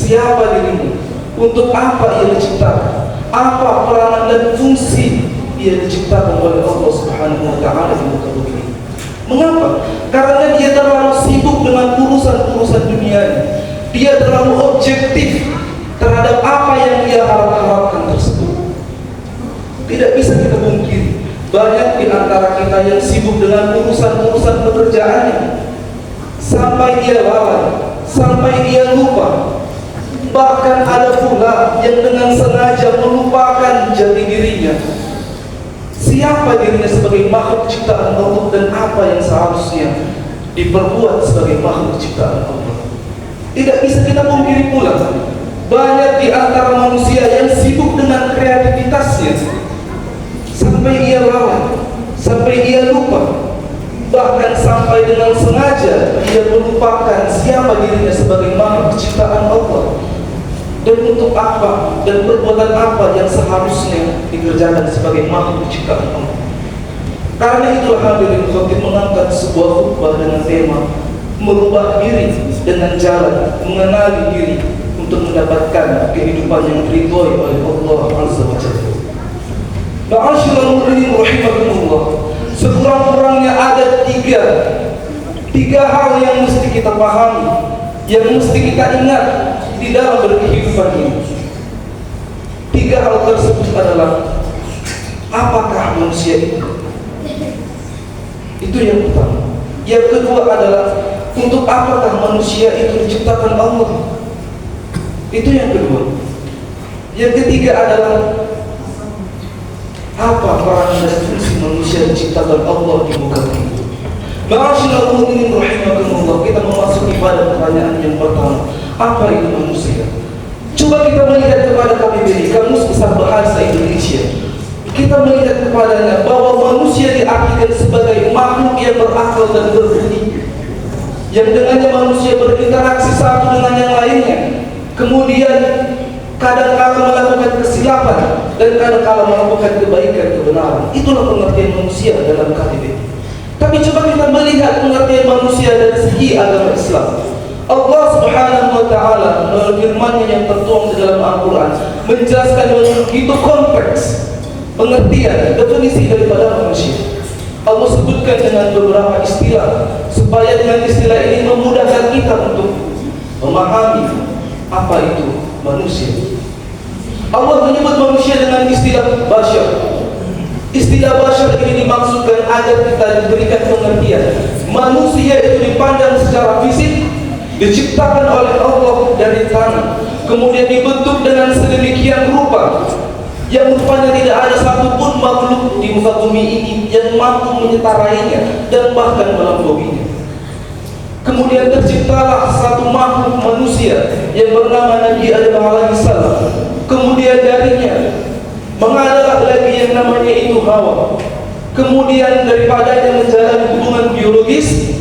siapa dirimu, untuk apa ia diciptakan, apa peranan dan fungsi ia diciptakan oleh Allah Subhanahu wa Ta'ala di muka bumi ini. Mengapa? Karena dia terlalu sibuk dengan urusan-urusan dunia ini. Dia terlalu objektif terhadap apa yang dia harapkan tersebut. Tidak bisa kita pungkiri, banyak di antara kita yang sibuk dengan urusan-urusan pekerjaannya, sampai ia lalai, sampai ia lupa. Bahkan ada pula yang dengan sengaja melupakan jati dirinya, siapa dirinya sebagai makhluk ciptaan Allah dan apa yang seharusnya diperbuat sebagai makhluk ciptaan Allah. Tidak bisa kita pungkiri pula, banyak di antara manusia yang sibuk dengan kreativitasnya, sampai ia lalai, sampai ia lupa, bahkan sampai dengan sengaja ia melupakan siapa dirinya sebagai makhluk ciptaan Allah, dan untuk apa dan perbuatan apa yang seharusnya dikerjakan sebagai makhluk ciptaan Allah. Karena itulah hadirin khatib mengangkat sebuah khutbah dengan tema merubah diri dengan jalan mengenali diri untuk mendapatkan kehidupan yang diridhoi oleh Allah Azza wa Jalla. Ma'asyiral muslimin rahimakumullah, sekurang-kurangnya ada tiga hal yang mesti kita pahami, yang mesti kita ingat di dalam berkehidupan ini. Tiga hal tersebut adalah, apakah manusia itu? Itu yang pertama. Yang kedua adalah, untuk apakah manusia itu diciptakan Allah? Itu yang kedua. Yang ketiga adalah, apa peran dan fungsi manusia diciptakan Allah di muka bumi? Ma'asyiral muslimin rahimakumullah, kita memasuki pada pertanyaan yang pertama, apa itu manusia? Coba kita melihat kepada KBBI, Kamus Besar Bahasa Indonesia. Kita melihat kepadanya bahwa manusia diartikan sebagai makhluk yang berakal dan berbudi, yang dengannya manusia berinteraksi satu dengan yang lainnya, kemudian kadang-kala melakukan kesilapan dan kadang-kala melakukan kebaikan kebenaran. Itulah pengertian manusia dalam KBBI. Tapi coba kita melihat pengertian manusia dari segi agama Islam. Allah Subhanahu wa Ta'ala melalui firman-Nya yang tertuang di dalam Al-Quran menjelaskan dengan begitu kompleks pengertian, definisi daripada manusia. Allah sebutkan dengan beberapa istilah supaya dengan istilah ini memudahkan kita untuk memahami apa itu manusia. Allah menyebut manusia dengan istilah basyar. Istilah basyar ini dimaksudkan agar kita diberikan pengertian. Manusia itu dipandang secara fisik, diciptakan oleh Allah dari tanah, kemudian dibentuk dengan sedemikian rupa yang rupanya tidak ada satupun makhluk di muka bumi ini yang mampu menyetarainya dan bahkan melampauinya. Kemudian terciptalah satu makhluk manusia yang bernama Nabi Adam alaihissalam. Kemudian darinya mengadalah lagi yang namanya itu Hawa. Kemudian daripadanya menjalani hubungan biologis,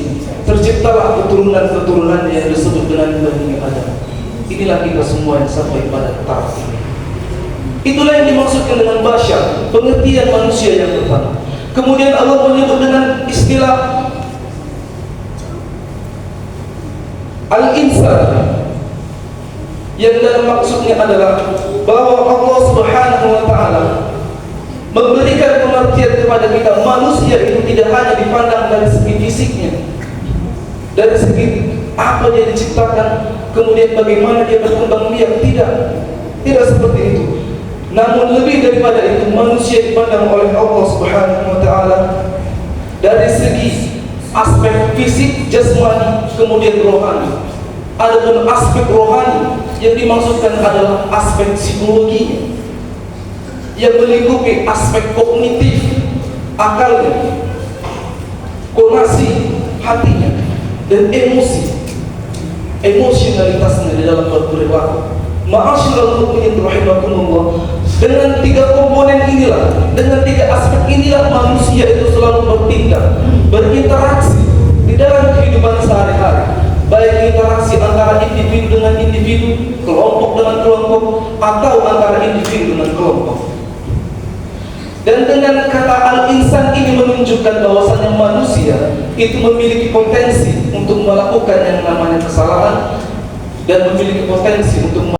terciptalah keturunan-keturunan yang disebut dengan Bani Adam. Inilah kita semua yang sampai pada taraf ini. Itulah yang dimaksudkan dengan basyar, pengertian manusia yang pertama. Kemudian Allah menyebut dengan istilah al-insan, yang dalam maksudnya adalah bahwa Allah Subhanahu wa Ta'ala memberikan pengertian kepada kita, manusia itu tidak hanya dipandang dari segi fisiknya, dari segi apa dia diciptakan, kemudian bagaimana dia berkembang biak. Tidak seperti itu. Namun lebih daripada itu, manusia dipandang oleh Allah Subhanahu wa Ta'ala dari segi aspek fisik, jasmani, kemudian rohani. Adapun aspek rohani yang dimaksudkan adalah aspek psikologinya, yang melingkupi aspek kognitif, akalnya, konasi hatinya, dan emosionalitasnya di dalam berperilaku. Ma'asyiral muslimin rahimakumullah, dengan tiga komponen inilah, dengan tiga aspek inilah manusia itu selalu bertindak, berinteraksi di dalam kehidupan sehari-hari, baik interaksi antara individu dengan individu, kelompok dengan kelompok, atau antara individu dengan kelompok. Dan dengan kata al-insan ini menunjukkan bahwasanya manusia itu memiliki potensi untuk melakukan yang namanya kesalahan, dan memiliki potensi untuk